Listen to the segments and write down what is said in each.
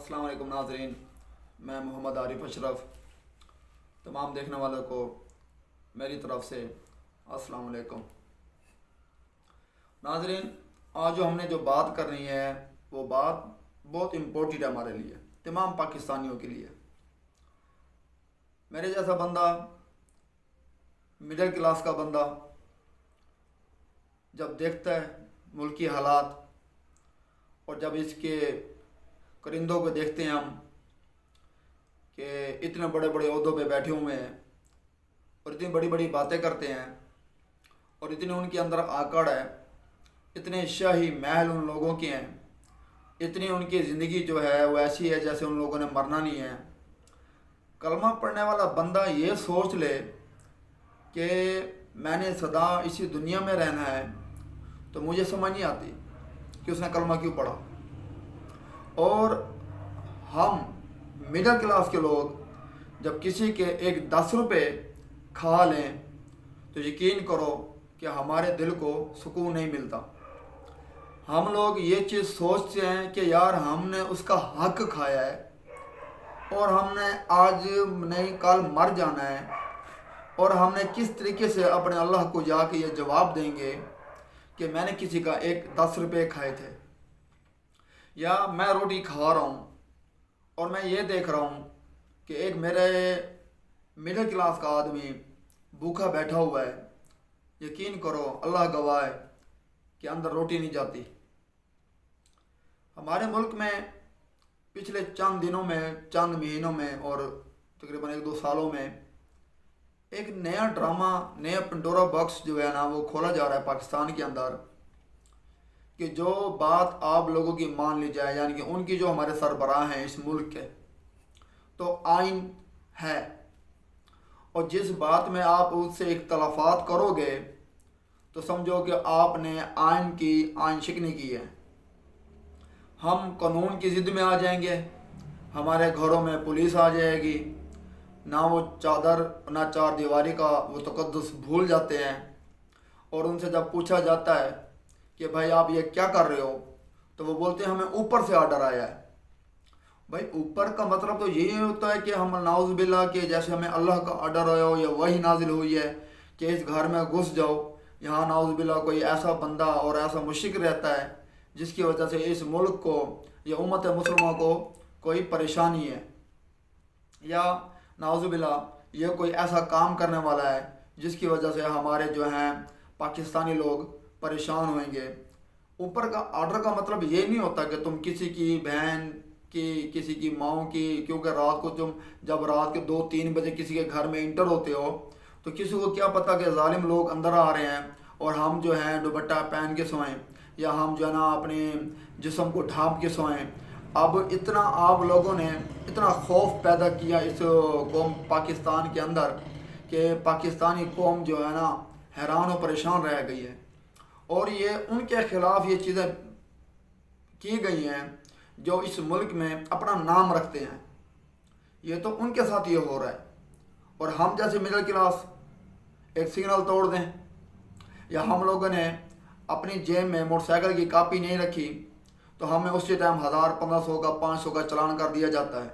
السلام علیکم ناظرین، میں محمد عارف اشرف تمام دیکھنے والوں کو میری طرف سے السلام علیکم۔ ناظرین، آج جو ہم نے بات کرنی ہے وہ بات بہت امپورٹنٹ ہے ہمارے لیے، تمام پاکستانیوں کے لیے۔ میرے جیسا بندہ، مڈل کلاس کا بندہ جب دیکھتا ہے ملکی حالات اور جب اس کے کرندوں کو دیکھتے ہیں ہم کہ اتنے بڑے بڑے عہدوں پہ بیٹھے ہوئے ہیں اور اتنی بڑی بڑی باتیں کرتے ہیں اور اتنے ان کے اندر آکڑ ہے، اتنے شاہی محل ان لوگوں کے ہیں، اتنی ان کی زندگی جو ہے وہ ایسی ہے جیسے ان لوگوں نے مرنا نہیں ہے۔ کلمہ پڑھنے والا بندہ یہ سوچ لے کہ میں نے سدا اسی دنیا میں رہنا ہے، تو مجھے سمجھ نہیں آتی کہ اس نے کلمہ کیوں پڑھا۔ اور ہم مڈل کلاس کے لوگ جب کسی کے ایک 10 روپے کھا لیں تو یقین کرو کہ ہمارے دل کو سکون نہیں ملتا۔ ہم لوگ یہ چیز سوچتے ہیں کہ یار ہم نے اس کا حق کھایا ہے اور ہم نے آج نہیں کل مر جانا ہے، اور ہم نے کس طریقے سے اپنے اللہ کو جا کے یہ جواب دیں گے کہ میں نے کسی کا ایک 10 روپے کھائے تھے، یا میں روٹی کھا رہا ہوں اور میں یہ دیکھ رہا ہوں کہ ایک میرے مڈل کلاس کا آدمی بھوکا بیٹھا ہوا ہے۔ یقین کرو، اللہ گواہ ہے کہ اندر روٹی نہیں جاتی۔ ہمارے ملک میں پچھلے چند دنوں میں، چند مہینوں میں اور تقریباً 1-2 سالوں میں ایک نیا ڈرامہ، نیا پنڈورا باکس جو ہے نا وہ کھولا جا رہا ہے پاکستان کے اندر، کہ جو بات آپ لوگوں کی مان لی جائے، یعنی کہ ان کی جو ہمارے سربراہ ہیں اس ملک کے، تو آئین ہے، اور جس بات میں آپ اس سے اختلافات کرو گے تو سمجھو کہ آپ نے آئین شکنی کی ہے۔ ہم قانون کی ضد میں آ جائیں گے، ہمارے گھروں میں پولیس آ جائے گی، نہ وہ چادر نہ چار دیواری کا وہ تقدس بھول جاتے ہیں، اور ان سے جب پوچھا جاتا ہے کہ بھائی آپ یہ کیا کر رہے ہو، تو وہ بولتے ہیں ہمیں اوپر سے آرڈر آیا ہے۔ بھائی اوپر کا مطلب تو یہی ہوتا ہے کہ ہم نعوذ باللہ کہ جیسے ہمیں اللہ کا آرڈر آیا ہو یا وہی نازل ہوئی ہے کہ اس گھر میں گھس جاؤ، یہاں نعوذ باللہ کوئی ایسا بندہ اور ایسا مشرک رہتا ہے جس کی وجہ سے اس ملک کو یا امت مسلمہ کو کوئی پریشانی ہے، یا نعوذ باللہ یہ کوئی ایسا کام کرنے والا ہے جس کی وجہ سے ہمارے جو ہیں پاکستانی لوگ پریشان ہوئیں گے۔ اوپر کا آرڈر کا مطلب یہ نہیں ہوتا کہ تم کسی کی بہن کی، کسی کی ماؤں کی، کیونکہ رات کو تم جب رات کے 2-3 بجے کسی کے گھر میں انٹر ہوتے ہو تو کسی کو کیا پتہ کہ ظالم لوگ اندر آ رہے ہیں اور ہم جو ہیں دوپٹہ پہن کے سوئیں، یا ہم جو ہے نا اپنے جسم کو ڈھانپ کے سوئیں۔ اب اتنا آپ لوگوں نے اتنا خوف پیدا کیا اس قوم پاکستان کے اندر کہ پاکستانی قوم جو ہے نا حیران و پریشان رہ گئی ہے، اور یہ ان کے خلاف یہ چیزیں کی گئی ہیں جو اس ملک میں اپنا نام رکھتے ہیں۔ یہ تو ان کے ساتھ یہ ہو رہا ہے، اور ہم جیسے مڈل کلاس ایک سگنل توڑ دیں، یا ہم لوگوں نے اپنی جیب میں موٹر سائیکل کی کاپی نہیں رکھی تو ہمیں اسی ٹائم 1000-1500 کا 500 کا چلان کر دیا جاتا ہے۔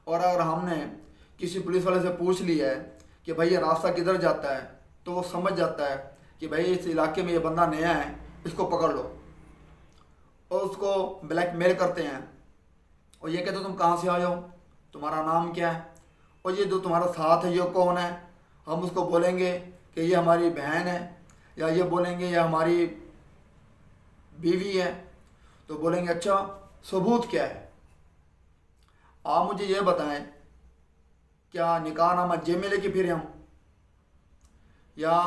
اور اگر ہم نے کسی پولیس والے سے پوچھ لیا ہے کہ بھائی یہ راستہ کدھر جاتا ہے، تو وہ سمجھ جاتا ہے کہ بھائی اس علاقے میں یہ بندہ نیا ہے، اس کو پکڑ لو، اور اس کو بلیک میل کرتے ہیں اور یہ کہتے تم کہاں سے آئے ہو، تمہارا نام کیا ہے، اور یہ جو تمہارا ساتھ ہے یہ کون ہے۔ ہم اس کو بولیں گے کہ یہ ہماری بہن ہے، یا یہ بولیں گے یہ ہماری بیوی ہے، تو بولیں گے اچھا ثبوت کیا ہے، آپ مجھے یہ بتائیں، کیا نکاح نامہ جیب میں لے کے پھرے ہم، یا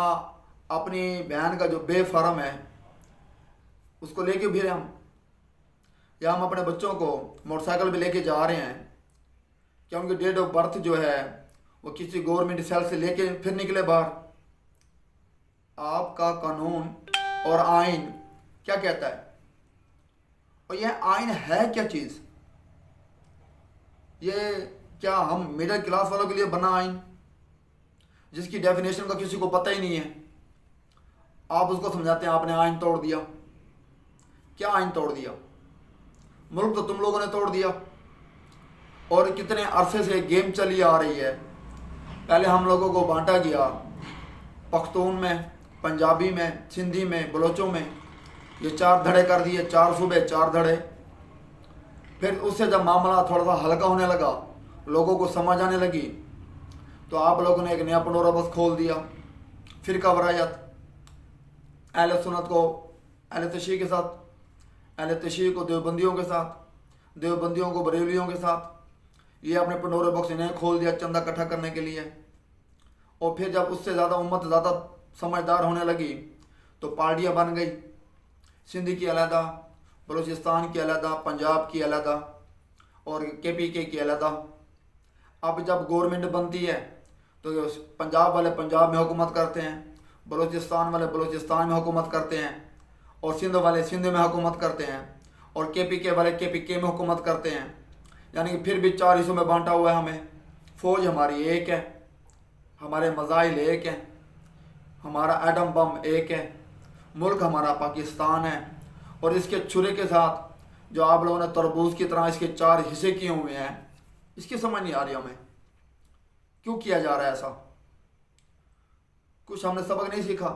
اپنی بہن کا جو بے فرم ہے اس کو لے کے پھرے ہم، یا ہم اپنے بچوں کو موٹر سائیکل پہ لے کے جا رہے ہیں، کیا ان کی ڈیٹ آف برتھ جو ہے وہ کسی گورنمنٹ سیل سے لے کے پھر نکلے باہر۔ آپ کا قانون اور آئین کیا کہتا ہے، اور یہ آئین ہے کیا چیز؟ یہ کیا ہم مڈل کلاس والوں کے لیے بنا آئین جس کی ڈیفینیشن کا کسی کو پتہ ہی نہیں ہے، آپ اس کو سمجھاتے ہیں آپ نے آئین توڑ دیا۔ کیا آئین توڑ دیا؟ ملک تو تم لوگوں نے توڑ دیا۔ اور کتنے عرصے سے گیم چلی آ رہی ہے. پہلے ہم لوگوں کو بانٹا گیا پختون میں، پنجابی میں، سندھی میں، بلوچوں میں. یہ 4 دھڑے کر دیے، 4 صوبے 4 دھڑے. پھر اس سے جب معاملہ تھوڑا سا ہلکا ہونے لگا، لوگوں کو سمجھ آنے لگی، تو آپ لوگوں نے ایک نیا پنڈورا باکس کھول دیا. فرقہ وارایت، اہل سنت کو اہل تشیع کے ساتھ، اہل تشیع کو دیوبندیوں کے ساتھ، دیوبندیوں کو بریلویوں کے ساتھ. یہ اپنے پنڈورے باکس انہیں کھول دیا چندہ اکٹھا کرنے کے لیے. اور پھر جب اس سے زیادہ امت زیادہ سمجھدار ہونے لگی تو پارٹیاں بن گئی، سندھ کی علیحدہ، بلوچستان کی علیحدہ، پنجاب کی علیحدہ اور KPK کی علیحدہ. اب جب گورنمنٹ بنتی ہے تو پنجاب والے پنجاب میں حکومت کرتے ہیں، بلوچستان والے بلوچستان میں حکومت کرتے ہیں، اور سندھ والے سندھ میں حکومت کرتے ہیں، اور KPK والے KPK میں حکومت کرتے ہیں. یعنی کہ پھر بھی 4 حصوں میں بانٹا ہوا ہے ہمیں. فوج ہماری ایک ہے، ہمارے مزائل ایک ہیں، ہمارا ایٹم بم ایک ہے، ملک ہمارا پاکستان ہے. اور اس کے چھرے کے ساتھ جو آپ لوگوں نے تربوز کی طرح اس کے 4 حصے کیے ہوئے ہیں، اس کی سمجھ نہیں آ رہی ہمیں کیوں کیا جا رہا ہے ایسا. کچھ ہم نے سبق نہیں سیکھا.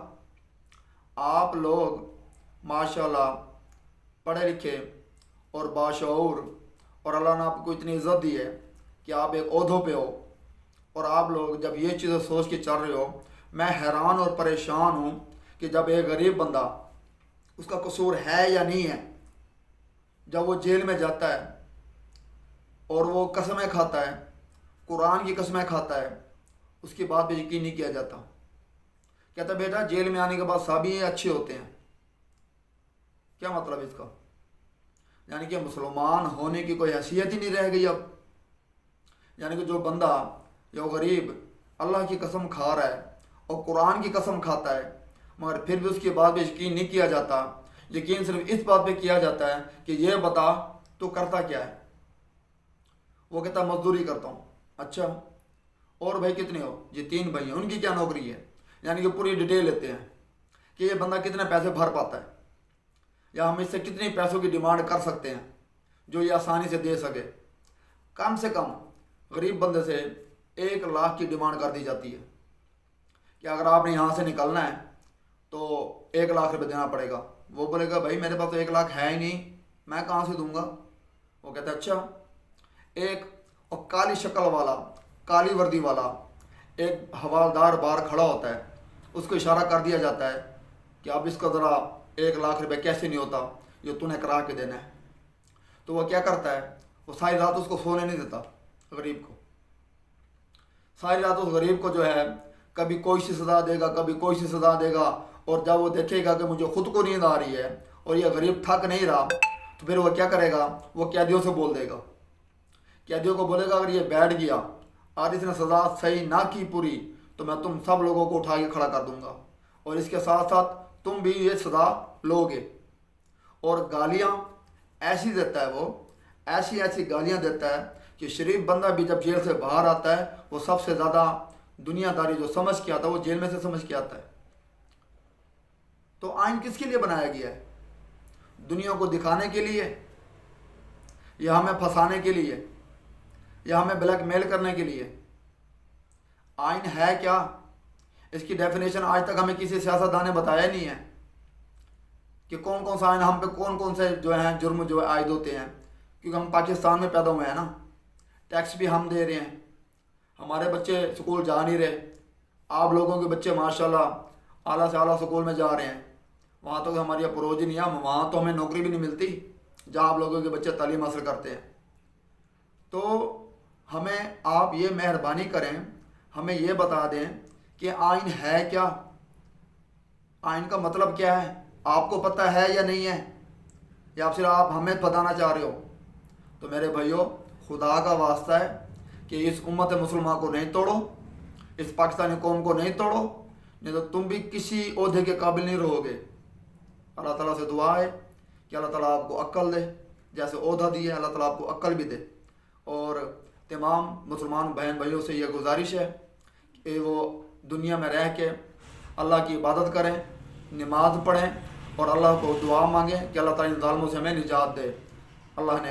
آپ لوگ ماشاءاللہ پڑھے لکھے اور باشعور، اور اللہ نے آپ کو اتنی عزت دی ہے کہ آپ ایک عہدوں پہ ہو، اور آپ لوگ جب یہ چیزیں سوچ کے چل رہے ہو، میں حیران اور پریشان ہوں کہ جب ایک غریب بندہ، اس کا قصور ہے یا نہیں ہے، جب وہ جیل میں جاتا ہے اور وہ قسمیں کھاتا ہے، قرآن کی قسمیں کھاتا ہے، اس کی بات پہ یقین نہیں کیا جاتا. کہتا بیٹا جیل میں آنے کے بعد سب ہی اچھے ہوتے ہیں. کیا مطلب اس کا؟ یعنی کہ مسلمان ہونے کی کوئی حیثیت ہی نہیں رہ گئی اب. یعنی کہ جو بندہ، جو غریب اللہ کی قسم کھا رہا ہے اور قرآن کی قسم کھاتا ہے، مگر پھر بھی اس کی بات پہ یقین نہیں کیا جاتا. یقین صرف اس بات پہ کیا جاتا ہے کہ یہ بتا تو کرتا کیا ہے. وہ کہتا مزدوری کرتا ہوں. اچھا، اور بھائی کتنے ہو؟ جی 3 بھائی ہیں. ان کی کیا نوکری ہے؟ یعنی کہ پوری ڈیٹیل لیتے ہیں کہ یہ بندہ کتنے پیسے بھر پاتا ہے، یا ہم اس سے کتنے پیسوں کی ڈیمانڈ کر سکتے ہیں جو یہ آسانی سے دے سکے. کم سے کم غریب بندے سے 1 لاکھ کی ڈیمانڈ کر دی جاتی ہے کہ اگر آپ نے یہاں سے نکلنا ہے تو 1 لاکھ روپے دینا پڑے گا. وہ بولے گا بھائی میرے پاس تو 1 لاکھ ہے ہی نہیں، میں کہاں سے دوں گا. وہ کہتا ہے اچھا. ایک اور کالی شکل والا، کالی وردی والا ایک حوالدار باہر کھڑا ہوتا ہے، اس کو اشارہ کر دیا جاتا ہے کہ اب اس کا ذرا 1 لاکھ روپے کیسے نہیں ہوتا، یہ تو نے کرا کے دینا ہے. تو وہ کیا کرتا ہے، وہ ساری رات اس کو سونے نہیں دیتا غریب کو. ساری رات اس غریب کو جو ہے کبھی کوئی سی سزا دے گا، کبھی کوئی سی سزا دے گا. اور جب وہ دیکھے گا کہ مجھے خود کو نیند آ رہی ہے اور یہ غریب تھک نہیں رہا، تو پھر وہ کیا کرے گا، وہ قیدیوں سے بول دے گا. قیدیوں کو بولے گا اگر یہ بیٹھ گیا اور اس نے سزا صحیح نہ کی پوری تو میں تم سب لوگوں کو اٹھا کے کھڑا کر دوں گا، اور اس کے ساتھ ساتھ تم بھی یہ سزا لو گے. اور گالیاں ایسی دیتا ہے، وہ ایسی گالیاں دیتا ہے کہ شریف بندہ بھی جب جیل سے باہر آتا ہے وہ سب سے زیادہ دنیا داری جو سمجھ کے آتا ہے وہ جیل میں سے سمجھ کے آتا ہے. تو آئین کس کے لیے بنایا گیا ہے؟ دنیا کو دکھانے کے لیے، یا ہمیں پھنسانے کے لیے، یا ہمیں بلیک میل کرنے کے لیے؟ آئین ہے کیا؟ اس کی ڈیفینیشن آج تک ہمیں کسی سیاستدان نے بتایا نہیں ہے کہ کون کون سا آئین ہم پہ کون کون سے جو ہیں جرم جو عائد ہوتے ہیں. کیونکہ ہم پاکستان میں پیدا ہوئے ہیں نا، ٹیکس بھی ہم دے رہے ہیں، ہمارے بچے سکول جا نہیں رہے. آپ لوگوں کے بچے ماشاءاللہ اعلیٰ سے اعلیٰ سکول میں جا رہے ہیں، وہاں تو ہماری اپروج نہیں ہے، وہاں تو ہمیں نوکری بھی نہیں ملتی جہاں آپ لوگوں کے بچے تعلیم حاصل کرتے ہیں. تو ہمیں آپ یہ مہربانی کریں، ہمیں یہ بتا دیں کہ آئین ہے کیا، آئین کا مطلب کیا ہے. آپ کو پتہ ہے یا نہیں ہے، یا آپ صرف آپ ہمیں بتانا چاہ رہے ہو؟ تو میرے بھائیوں، خدا کا واسطہ ہے کہ اس امت مسلمہ کو نہیں توڑو، اس پاکستانی قوم کو نہیں توڑو، نہیں تو تم بھی کسی عہدے کے قابل نہیں رہو گے. اللہ تعالیٰ سے دعا ہے کہ اللہ تعالیٰ آپ کو عقل دے، جیسے عہدہ دی ہے اللہ تعالیٰ آپ کو عقل بھی دے. اور تمام مسلمان بہن بھائیوں سے یہ گزارش ہے کہ وہ دنیا میں رہ کے اللہ کی عبادت کریں، نماز پڑھیں، اور اللہ کو دعا مانگیں کہ اللہ تعالیٰ ان ظالموں سے ہمیں نجات دے. اللہ نے